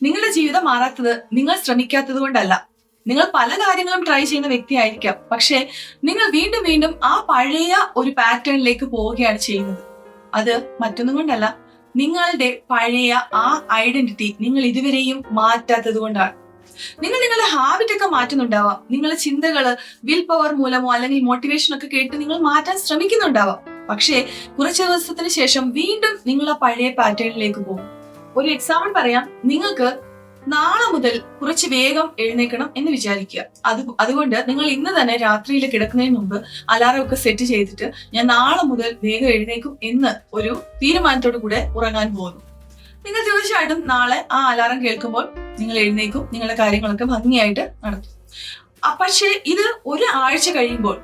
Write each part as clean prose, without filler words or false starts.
നിങ്ങളുടെ ജീവിതം മാറാത്തത് നിങ്ങൾ ശ്രമിക്കാത്തത് കൊണ്ടല്ല. നിങ്ങൾ പല കാര്യങ്ങളും ട്രൈ ചെയ്യുന്ന വ്യക്തിയായിരിക്കാം, പക്ഷെ നിങ്ങൾ വീണ്ടും വീണ്ടും ആ പഴയ ഒരു പാറ്റേണിലേക്ക് പോവുകയാണ് ചെയ്യുന്നത്. അത് മറ്റൊന്നും കൊണ്ടല്ല, നിങ്ങളുടെ പഴയ ആ ഐഡന്റിറ്റി നിങ്ങൾ ഇതുവരെയും മാറ്റാത്തത് കൊണ്ടാണ്. നിങ്ങൾ നിങ്ങളുടെ ഹാബിറ്റ് ഒക്കെ മാറ്റുന്നുണ്ടാവാം, നിങ്ങളുടെ ചിന്തകള് വിൽ പവർ മൂലമോ അല്ലെങ്കിൽ മോട്ടിവേഷൻ ഒക്കെ കേട്ട് നിങ്ങൾ മാറ്റാൻ ശ്രമിക്കുന്നുണ്ടാവാം. പക്ഷേ കുറച്ച് ദിവസത്തിന് ശേഷം വീണ്ടും നിങ്ങൾ ആ പഴയ പാറ്റേണിലേക്ക് പോകും. ഒരു എക്സാമ്പിൾ പറയാം, നിങ്ങൾക്ക് നാളെ മുതൽ കുറച്ച് വേഗം എഴുന്നേക്കണം എന്ന് വിചാരിക്കുക. അതുകൊണ്ട് നിങ്ങൾ ഇന്ന് തന്നെ രാത്രിയിൽ കിടക്കുന്നതിന് മുമ്പ് അലാറം ഒക്കെ സെറ്റ് ചെയ്തിട്ട് ഞാൻ നാളെ മുതൽ വേഗം എഴുന്നേക്കും എന്ന് ഒരു തീരുമാനത്തോടു കൂടെ ഉറങ്ങാൻ പോകുന്നു. നിങ്ങൾ തീർച്ചയായിട്ടും നാളെ ആ അലാറം കേൾക്കുമ്പോൾ നിങ്ങൾ എഴുന്നേക്കും, നിങ്ങളുടെ കാര്യങ്ങളൊക്കെ ഭംഗിയായിട്ട് നടത്തും. പക്ഷേ ഇത് ഒരു ആഴ്ച കഴിയുമ്പോൾ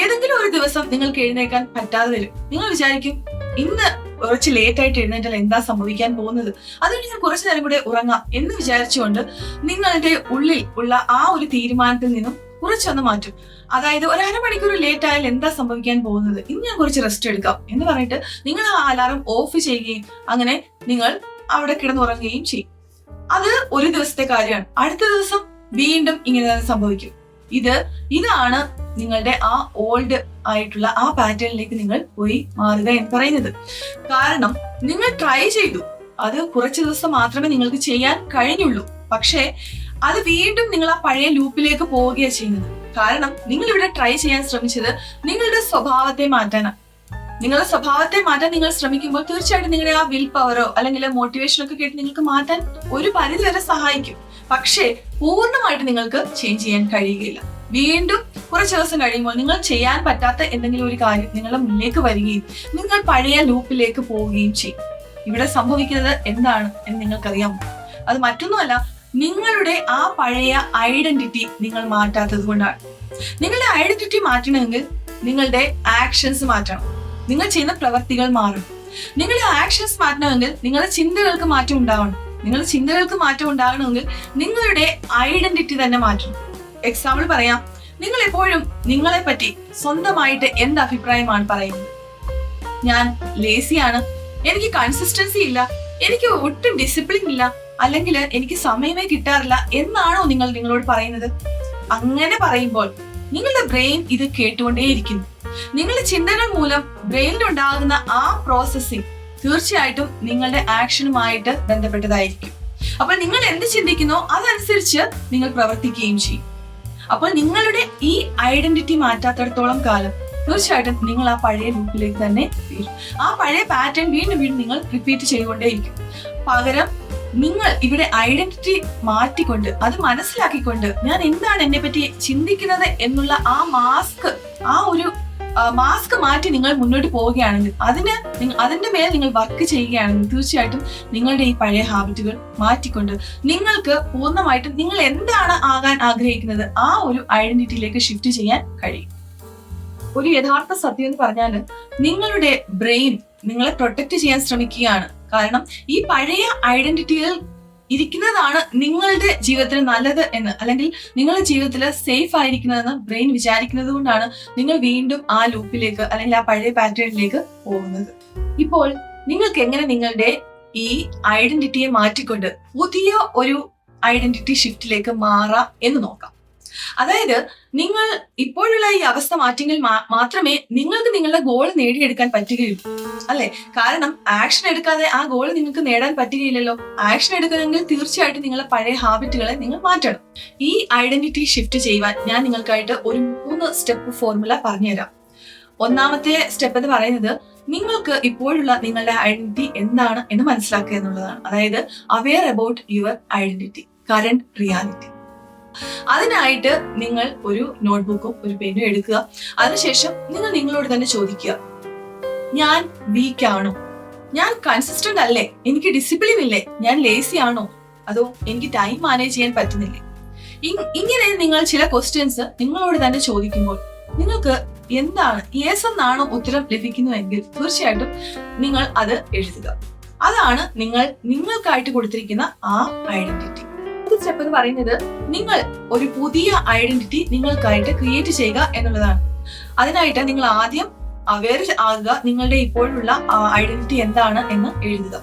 ഏതെങ്കിലും ഒരു ദിവസം നിങ്ങൾക്ക് എഴുന്നേക്കാൻ പറ്റാതെ വരും. നിങ്ങൾ വിചാരിക്കും, ഇന്ന് കുറച്ച് ലേറ്റ് ആയിട്ട് എഴുന്നേറ്റാൽ എന്താ സംഭവിക്കാൻ പോകുന്നത്, അതുകൊണ്ട് ഞാൻ കുറച്ചു നേരം കൂടെ ഉറങ്ങാം എന്ന് വിചാരിച്ചുകൊണ്ട് നിങ്ങളുടെ ഉള്ളിൽ ഉള്ള ആ ഒരു തീരുമാനത്തിൽ നിന്നും കുറച്ചൊന്ന് മാറ്റും. അതായത് ഒരു അരമണിക്കൂർ ലേറ്റ് ആയാൽ എന്താ സംഭവിക്കാൻ പോകുന്നത്, ഇന്ന് ഞാൻ കുറച്ച് റെസ്റ്റ് എടുക്കാം എന്ന് പറഞ്ഞിട്ട് നിങ്ങൾ ആ അലാറം ഓഫ് ചെയ്യുകയും അങ്ങനെ നിങ്ങൾ അവിടെ കിടന്നുറങ്ങുകയും ചെയ്യും. അത് ഒരു ദിവസത്തെ കാര്യമാണ്. അടുത്ത ദിവസം വീണ്ടും ഇങ്ങനെ തന്നെ സംഭവിക്കും. ഇതാണ് നിങ്ങളുടെ ആ ഓൾഡ് ആയിട്ടുള്ള ആ പാറ്റേണിലേക്ക് നിങ്ങൾ പോയി മാറുക എന്ന് പറയുന്നത്. കാരണം നിങ്ങൾ ട്രൈ ചെയ്തു, അത് കുറച്ച് ദിവസം മാത്രമേ നിങ്ങൾക്ക് ചെയ്യാൻ കഴിഞ്ഞുള്ളൂ. പക്ഷേ അത് വീണ്ടും നിങ്ങൾ ആ പഴയ ലൂപ്പിലേക്ക് പോവുകയാണ് ചെയ്യുന്നത്. കാരണം നിങ്ങൾ ഇവിടെ ട്രൈ ചെയ്യാൻ ശ്രമിച്ചത് നിങ്ങളുടെ സ്വഭാവത്തെ മാറ്റാനാണ്. നിങ്ങളുടെ സ്വഭാവത്തെ മാറ്റാൻ നിങ്ങൾ ശ്രമിക്കുമ്പോൾ തീർച്ചയായിട്ടും നിങ്ങളുടെ ആ വിൽ പവറോ അല്ലെങ്കിൽ മോട്ടിവേഷൻ ഒക്കെ കേട്ട് നിങ്ങൾക്ക് മാറ്റാൻ ഒരു പരിധി വരെ സഹായിക്കും. പക്ഷേ പൂർണ്ണമായിട്ട് നിങ്ങൾക്ക് ചേഞ്ച് ചെയ്യാൻ കഴിയുകയില്ല. വീണ്ടും കുറച്ച് ദിവസം കഴിയുമ്പോൾ നിങ്ങൾ ചെയ്യാൻ പറ്റാത്ത എന്തെങ്കിലും ഒരു കാര്യം നിങ്ങളുടെ മുന്നിലേക്ക് വരികയും നിങ്ങൾ പഴയ ലൂപ്പിലേക്ക് പോവുകയും ചെയ്യും. ഇവിടെ സംഭവിക്കുന്നത് എന്താണ് എന്ന് നിങ്ങൾക്കറിയാമോ? അത് മറ്റൊന്നുമല്ല, നിങ്ങളുടെ ആ പഴയ ഐഡന്റിറ്റി നിങ്ങൾ മാറ്റാത്തത് കൊണ്ടാണ്. നിങ്ങളുടെ ഐഡന്റിറ്റി മാറ്റണമെങ്കിൽ നിങ്ങളുടെ ആക്ഷൻസ് മാറ്റണം, നിങ്ങൾ ചെയ്യുന്ന പ്രവർത്തികൾ മാറണം. നിങ്ങളുടെ ആക്ഷൻസ് മാറ്റണമെങ്കിൽ നിങ്ങളുടെ ചിന്തകൾക്ക് മാറ്റം ഉണ്ടാവണം. നിങ്ങളുടെ ചിന്തകൾക്ക് മാറ്റം ഉണ്ടാകണമെങ്കിൽ നിങ്ങളുടെ ഐഡന്റിറ്റി തന്നെ മാറ്റണം. എക്സാമ്പിൾ പറയാം, നിങ്ങൾ എപ്പോഴും നിങ്ങളെ പറ്റി സ്വന്തമായിട്ട് എന്ത് അഭിപ്രായമാണ് പറയുന്നത്? ഞാൻ ലേസിയാണ്, എനിക്ക് കൺസിസ്റ്റൻസി ഇല്ല, എനിക്ക് ഒട്ടും ഡിസിപ്ലിൻ ഇല്ല, അല്ലെങ്കിൽ എനിക്ക് സമയമേ കിട്ടാറില്ല എന്നാണോ നിങ്ങൾ നിങ്ങളോട് പറയുന്നത്? അങ്ങനെ പറയുമ്പോൾ നിങ്ങളുടെ ബ്രെയിൻ ഇത് കേട്ടുകൊണ്ടേയിരിക്കുന്നു. നിങ്ങളുടെ ചിന്തകൾ മൂലം ബ്രെയിനിലുണ്ടാകുന്ന ആ പ്രോസസ്സിംഗ് തീർച്ചയായിട്ടും നിങ്ങളുടെ ആക്ഷനുമായിട്ട് ബന്ധപ്പെട്ടതായിരിക്കും. അപ്പോൾ നിങ്ങൾ എന്ത് ചിന്തിക്കുന്നോ അതനുസരിച്ച് നിങ്ങൾ പ്രവർത്തിക്കുകയും ചെയ്യും. അപ്പോൾ നിങ്ങളുടെ ഈ ഐഡന്റിറ്റി മാറ്റാത്തിടത്തോളം കാലം തീർച്ചയായിട്ടും നിങ്ങൾ ആ പഴയ ലൂപ്പിലേക്ക് തന്നെ വീഴും. ആ പഴയ പാറ്റേൺ വീണ്ടും വീണ്ടും നിങ്ങൾ റിപ്പീറ്റ് ചെയ്തുകൊണ്ടേയിരിക്കും. പകരം നിങ്ങൾ ഇവിടെ ഐഡന്റിറ്റി മാറ്റിക്കൊണ്ട് അത് മനസ്സിലാക്കിക്കൊണ്ട് ഞാൻ എന്താണ് എന്നെ പറ്റി ചിന്തിക്കുന്നത് എന്നുള്ള ആ മാസ്ക് മാറ്റി നിങ്ങൾ മുന്നോട്ട് പോവുകയാണെങ്കിൽ, അതിന്റെ മേൽ നിങ്ങൾ വർക്ക് ചെയ്യുകയാണെങ്കിൽ തീർച്ചയായിട്ടും നിങ്ങളുടെ ഈ പഴയ ഹാബിറ്റുകൾ മാറ്റിക്കൊണ്ട് നിങ്ങൾക്ക് പൂർണ്ണമായിട്ടും നിങ്ങൾ എന്താണ് ആകാൻ ആഗ്രഹിക്കുന്നത് ആ ഒരു ഐഡന്റിറ്റിയിലേക്ക് ഷിഫ്റ്റ് ചെയ്യാൻ കഴിയും. ഒരു യഥാർത്ഥ സത്യം എന്ന് പറഞ്ഞാൽ നിങ്ങളുടെ ബ്രെയിൻ നിങ്ങളെ പ്രൊട്ടക്ട് ചെയ്യാൻ ശ്രമിക്കുകയാണ്. കാരണം ഈ പഴയ ഐഡന്റിറ്റികൾ ഇരിക്കുന്നതാണ് നിങ്ങളുടെ ജീവിതത്തിൽ നല്ലത് എന്ന്, അല്ലെങ്കിൽ നിങ്ങളുടെ ജീവിതത്തിൽ സേഫ് ആയിരിക്കുന്നതെന്ന് ബ്രെയിൻ വിചാരിക്കുന്നത് കൊണ്ടാണ് നിങ്ങൾ വീണ്ടും ആ ലൂപ്പിലേക്ക് അല്ലെങ്കിൽ ആ പഴയ പാറ്റേണിലേക്ക് പോകുന്നത്. ഇപ്പോൾ നിങ്ങൾക്ക് എങ്ങനെ നിങ്ങളുടെ ഈ ഐഡന്റിറ്റിയെ മാറ്റിക്കൊണ്ട് പുതിയ ഒരു ഐഡന്റിറ്റി ഷിഫ്റ്റിലേക്ക് മാറാം എന്ന് നോക്കാം. അതായത് നിങ്ങൾ ഇപ്പോഴുള്ള ഈ അവസ്ഥ മാറ്റിയെങ്കിൽ മാത്രമേ നിങ്ങൾക്ക് നിങ്ങളുടെ ഗോൾ നേടിയെടുക്കാൻ പറ്റുകയുള്ളൂ, അല്ലെ? കാരണം ആക്ഷൻ എടുക്കാതെ ആ ഗോൾ നിങ്ങൾക്ക് നേടാൻ പറ്റുകയില്ലല്ലോ. ആക്ഷൻ എടുക്കണമെങ്കിൽ തീർച്ചയായിട്ടും നിങ്ങളുടെ പഴയ ഹാബിറ്റുകളെ നിങ്ങൾ മാറ്റണം. ഈ ഐഡന്റിറ്റി ഷിഫ്റ്റ് ചെയ്യുവാൻ ഞാൻ നിങ്ങൾക്കായിട്ട് ഒരു 3 സ്റ്റെപ്പ് ഫോർമുല പറഞ്ഞുതരാം. ഒന്നാമത്തെ സ്റ്റെപ്പ് എന്ന് പറയുന്നത് നിങ്ങൾക്ക് ഇപ്പോഴുള്ള നിങ്ങളുടെ ഐഡന്റിറ്റി എന്താണ് എന്ന് മനസ്സിലാക്കുക എന്നുള്ളതാണ്. അതായത് aware about your identity, current reality. അതിനായിട്ട് നിങ്ങൾ ഒരു നോട്ട്ബുക്കും ഒരു പെന്നും എടുക്കുക. അതിനുശേഷം നിങ്ങൾ നിങ്ങളോട് തന്നെ ചോദിക്കുക, ഞാൻ വീക്ക് ആണോ? ഞാൻ കൺസിസ്റ്റന്റ് അല്ലേ? എനിക്ക് ഡിസിപ്ലിൻ ഇല്ലേ? ഞാൻ ലേസി ആണോ? അതോ എനിക്ക് ടൈം മാനേജ് ചെയ്യാൻ പറ്റുന്നില്ലേ? ഇങ്ങനെ നിങ്ങൾ ചില ക്വസ്റ്റ്യൻസ് നിങ്ങളോട് തന്നെ ചോദിക്കുമ്പോൾ നിങ്ങൾക്ക് എന്താണ് യെസ് എന്നാണോ ഉത്തരം ലഭിക്കുന്നുവെങ്കിൽ തീർച്ചയായിട്ടും നിങ്ങൾ അത് എഴുതുക. അതാണ് നിങ്ങൾക്കായിട്ട് കൊടുത്തിരിക്കുന്ന ആ ഐഡന്റിറ്റി. സ്റ്റെപ്പ് എന്ന് പറയുന്നത് നിങ്ങൾ ഒരു പുതിയ ഐഡന്റിറ്റി നിങ്ങൾക്കായിട്ട് ക്രിയേറ്റ് ചെയ്യുക എന്നുള്ളതാണ്. അതിനായിട്ട് നിങ്ങൾ ആദ്യം അവെയർ ആകുക, നിങ്ങളുടെ ഇപ്പോഴുള്ള ഐഡന്റിറ്റി എന്താണ് എന്ന് എഴുതുക.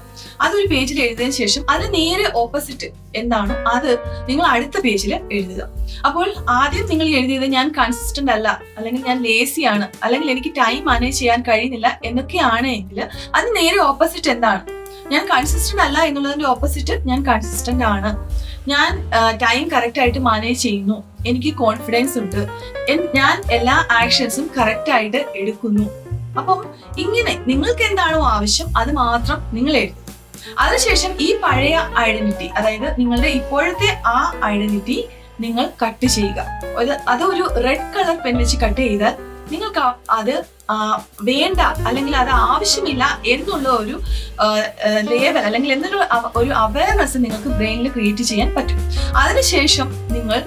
അതൊരു പേജിൽ എഴുതിയതിനു ശേഷം അതിന് നേരെ ഓപ്പോസിറ്റ് എന്താണ് അത് നിങ്ങൾ അടുത്ത പേജിൽ എഴുതുക. അപ്പോൾ ആദ്യം നിങ്ങൾ എഴുതിയത് ഞാൻ കൺസിസ്റ്റന്റ് അല്ല, അല്ലെങ്കിൽ ഞാൻ ലേസിയാണ്, അല്ലെങ്കിൽ എനിക്ക് ടൈം മാനേജ് ചെയ്യാൻ കഴിയുന്നില്ല എന്നൊക്കെയാണ് എങ്കിൽ അതിന് നേരെ ഓപ്പോസിറ്റ് എന്താണ്? ഞാൻ കൺസിസ്റ്റന്റ് അല്ല എന്നുള്ളതിന്റെ ഓപ്പോസിറ്റ് ഞാൻ കൺസിസ്റ്റന്റ് ആണ്, ഞാൻ ടൈം കറക്റ്റ് ആയിട്ട് മാനേജ് ചെയ്യുന്നു, എനിക്ക് കോൺഫിഡൻസ് ഉണ്ട്, ഞാൻ എല്ലാ ആക്ഷൻസും കറക്റ്റ് ആയിട്ട് എടുക്കുന്നു. അപ്പം ഇങ്ങനെ നിങ്ങൾക്ക് എന്താണോ ആവശ്യം അത് മാത്രം നിങ്ങൾ എഴുതും. അതിനുശേഷം ഈ പഴയ ഐഡന്റിറ്റി, അതായത് നിങ്ങളുടെ ഇപ്പോഴത്തെ ആ ഐഡന്റിറ്റി നിങ്ങൾ കട്ട് ചെയ്യുക. അതൊരു റെഡ് കളർ പെൻ വെച്ച് കട്ട് ചെയ്താൽ നിങ്ങൾക്ക് അത് വേണ്ട അല്ലെങ്കിൽ അത് ആവശ്യമില്ല എന്നുള്ള ഒരു ലേബൽ അല്ലെങ്കിൽ എന്തൊരു ഒരു അവയർനെസ് നിങ്ങൾക്ക് ബ്രെയിനിൽ ക്രിയേറ്റ് ചെയ്യാൻ പറ്റും. അതിനുശേഷം നിങ്ങൾ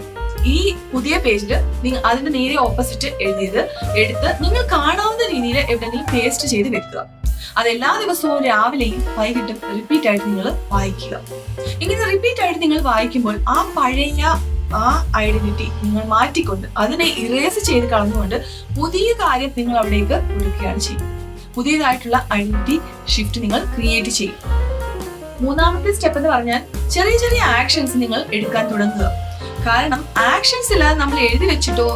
ഈ പുതിയ പേജിൽ നിങ്ങൾ അതിന്റെ നേരെ ഓപ്പോസിറ്റ് എഴുതിയത് എടുത്ത് നിങ്ങൾ കാണാവുന്ന രീതിയിൽ എവിടെയെങ്കിലും പേസ്റ്റ് ചെയ്ത് വെക്കുക. അത് എല്ലാ ദിവസവും രാവിലെയും വൈകിട്ടും റിപ്പീറ്റ് ആയിട്ട് നിങ്ങൾ വായിക്കുക. ഇങ്ങനെ റിപ്പീറ്റ് ആയിട്ട് നിങ്ങൾ വായിക്കുമ്പോൾ ആ പഴയ ആ ഐഡന്റിറ്റി നിങ്ങൾ മാറ്റിക്കൊണ്ട് അതിനെ ഇറേസ് ചെയ്ത് കളഞ്ഞുകൊണ്ട് പുതിയ കാര്യം നിങ്ങൾ അവിടേക്ക് കൊടുക്കുകയാണ് ചെയ്യുന്നത്. പുതിയതായിട്ടുള്ള ഐഡന്റിറ്റി ഷിഫ്റ്റ് നിങ്ങൾ ക്രിയേറ്റ് ചെയ്യും. മൂന്നാമത്തെ സ്റ്റെപ്പ് എന്ന് പറഞ്ഞാൽ ചെറിയ ചെറിയ ആക്ഷൻസ് നിങ്ങൾ എടുക്കാൻ തുടങ്ങുക. കാരണം ആക്ഷൻസ് ഇല്ലാതെ നമ്മൾ എഴുതി വെച്ചിട്ടോ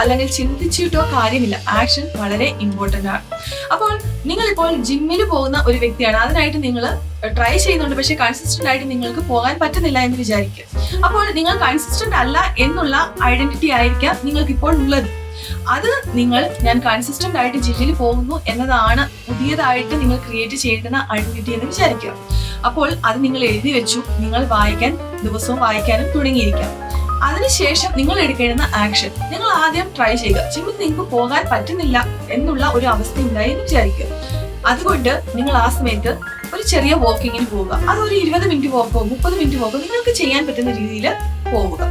അല്ലെങ്കിൽ ചിന്തിച്ചിട്ടോ കാര്യമില്ല. ആക്ഷൻ വളരെ ഇമ്പോർട്ടന്റ് ആണ്. അപ്പോൾ നിങ്ങളിപ്പോൾ ജിമ്മിൽ പോകുന്ന ഒരു വ്യക്തിയാണ്, അതിനായിട്ട് നിങ്ങൾ ട്രൈ ചെയ്യുന്നുണ്ട്, പക്ഷെ കൺസിസ്റ്റന്റ് ആയിട്ട് നിങ്ങൾക്ക് പോകാൻ പറ്റുന്നില്ല എന്ന് വിചാരിക്കുക. അപ്പോൾ നിങ്ങൾ കൺസിസ്റ്റന്റ് അല്ല എന്നുള്ള ഐഡന്റിറ്റി ആയിരിക്കാം നിങ്ങൾക്ക് ഇപ്പോൾ ഉള്ളത്. അത് ഞാൻ കൺസിസ്റ്റന്റ് ആയിട്ട് ജിമ്മിൽ പോകുന്നു എന്നതാണ് പുതിയതായിട്ട് നിങ്ങൾ ക്രിയേറ്റ് ചെയ്യേണ്ടുന്ന ഐഡന്റിറ്റി എന്ന് വിചാരിക്കുക. അപ്പോൾ അത് നിങ്ങൾ എഴുതി വെച്ചു, നിങ്ങൾ ദിവസവും വായിക്കാനും തുടങ്ങിയിരിക്കാം. അതിനുശേഷം നിങ്ങൾ എടുക്കേണ്ടുന്ന ആക്ഷൻ, നിങ്ങൾ ആദ്യം ട്രൈ ചെയ്യുക. ജിമ്മിൽ നിങ്ങൾക്ക് പോകാൻ പറ്റുന്നില്ല എന്നുള്ള ഒരു അവസ്ഥ ഉണ്ടായി എന്ന് വിചാരിക്കുക. അതുകൊണ്ട് നിങ്ങൾ ആ സമയത്ത് ഒരു ചെറിയ വാക്കിങ്ങിന് പോവുക. അതൊരു 20 മിനിറ്റ് വാക്കോ 30 മിനിറ്റ് വാക്കോ നിങ്ങൾക്ക് ചെയ്യാൻ പറ്റുന്ന രീതിയിൽ പോവുക.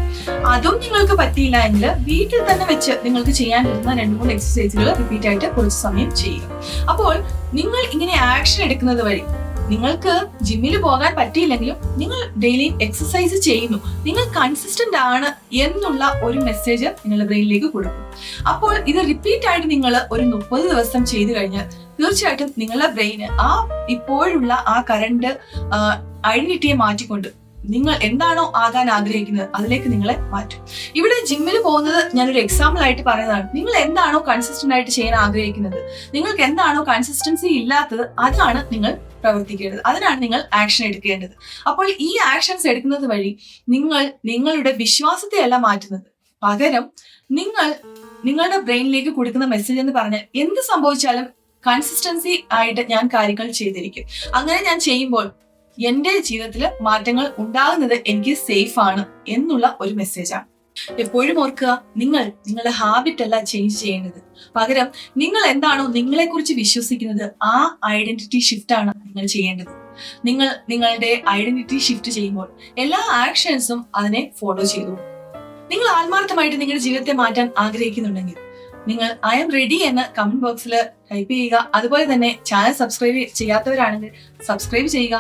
അതും നിങ്ങൾക്ക് പറ്റിയില്ല എങ്കിൽ വീട്ടിൽ തന്നെ വെച്ച് നിങ്ങൾക്ക് ചെയ്യാൻ പറ്റുന്ന 2-3 എക്സസൈസുകൾ റിപ്പീറ്റ് ആയിട്ട് കുറച്ച് സമയം ചെയ്യുക. അപ്പോൾ നിങ്ങൾ ഇങ്ങനെ ആക്ഷൻ എടുക്കുന്നത് വഴി നിങ്ങൾക്ക് ജിമ്മിൽ പോകാൻ പറ്റിയില്ലെങ്കിലും നിങ്ങൾ ഡെയിലി എക്സസൈസ് ചെയ്യുന്നു, നിങ്ങൾ കൺസിസ്റ്റന്റ് ആണ് എന്നുള്ള ഒരു മെസ്സേജ് നിങ്ങളുടെ ബ്രെയിനിലേക്ക് കൊടുക്കും. അപ്പോൾ ഇത് റിപ്പീറ്റ് ആയിട്ട് നിങ്ങൾ ഒരു 30 ദിവസം ചെയ്തു കഴിഞ്ഞാൽ തീർച്ചയായിട്ടും നിങ്ങളുടെ ബ്രെയിന് ആ ഇപ്പോഴുള്ള ആ കറണ്ട് ഐഡന്റിറ്റിയെ മാറ്റിക്കൊണ്ട് നിങ്ങൾ എന്താണോ ആകാൻ ആഗ്രഹിക്കുന്നത് അതിലേക്ക് നിങ്ങളെ മാറ്റും. ഇവിടെ ജിമ്മിൽ പോകുന്നത് ഞാനൊരു എക്സാമ്പിൾ ആയിട്ട് പറയുന്നതാണ്. നിങ്ങൾ എന്താണോ കൺസിസ്റ്റന്റ് ആയിട്ട് ചെയ്യാൻ ആഗ്രഹിക്കുന്നത്, നിങ്ങൾക്ക് എന്താണോ കൺസിസ്റ്റൻസി ഇല്ലാത്തത്, അതാണ് നിങ്ങൾ പ്രവർത്തിക്കേണ്ടത്, അതിനാണ് നിങ്ങൾ ആക്ഷൻ എടുക്കേണ്ടത്. അപ്പോൾ ഈ ആക്ഷൻസ് എടുക്കുന്നത് വഴി നിങ്ങൾ നിങ്ങളുടെ വിശ്വാസത്തെ അല്ല മാറ്റുന്നത്, പകരം നിങ്ങളുടെ ബ്രെയിനിലേക്ക് കൊടുക്കുന്ന മെസ്സേജ് എന്ന് പറഞ്ഞാൽ എന്ത് സംഭവിച്ചാലും കൺസിസ്റ്റൻസി ആയിട്ട് ഞാൻ കാര്യങ്ങൾ ചെയ്തിരിക്കും. അങ്ങനെ ഞാൻ ചെയ്യുമ്പോൾ എന്റെ ജീവിതത്തിൽ മാറ്റങ്ങൾ ഉണ്ടാകുന്നത് എനിക്ക് സേഫ് ആണ് എന്നുള്ള ഒരു മെസ്സേജാണ്. എപ്പോഴും ഓർക്കുക, നിങ്ങളുടെ ഹാബിറ്റ് അല്ല ചേഞ്ച് ചെയ്യേണ്ടത്, പകരം നിങ്ങൾ എന്താണോ നിങ്ങളെ കുറിച്ച് വിശ്വസിക്കുന്നത് ആ ഐഡന്റിറ്റി ഷിഫ്റ്റ് ആണ് നിങ്ങൾ ചെയ്യേണ്ടത്. നിങ്ങളുടെ ഐഡന്റിറ്റി ഷിഫ്റ്റ് ചെയ്യുമ്പോൾ എല്ലാ ആക്ഷൻസും അതിനെ ഫോളോ ചെയ്തു. നിങ്ങൾ ആത്മാർത്ഥമായിട്ട് നിങ്ങളുടെ ജീവിതത്തെ മാറ്റാൻ ആഗ്രഹിക്കുന്നുണ്ടെങ്കിൽ നിങ്ങൾ ഐ എം റെഡി എന്ന് കമന്റ് ബോക്സിൽ ടൈപ്പ് ചെയ്യുക. അതുപോലെ തന്നെ ചാനൽ സബ്സ്ക്രൈബ് ചെയ്യാത്തവരാണെങ്കിൽ സബ്സ്ക്രൈബ് ചെയ്യുക.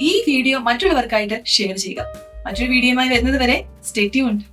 ഈ വീഡിയോ മറ്റുള്ളവർക്കായിട്ട് ഷെയർ ചെയ്യുക. മറ്റൊരു വീഡിയോയുമായി വരുന്നത് വരെ സ്റ്റേ ട്യൂൺഡ്.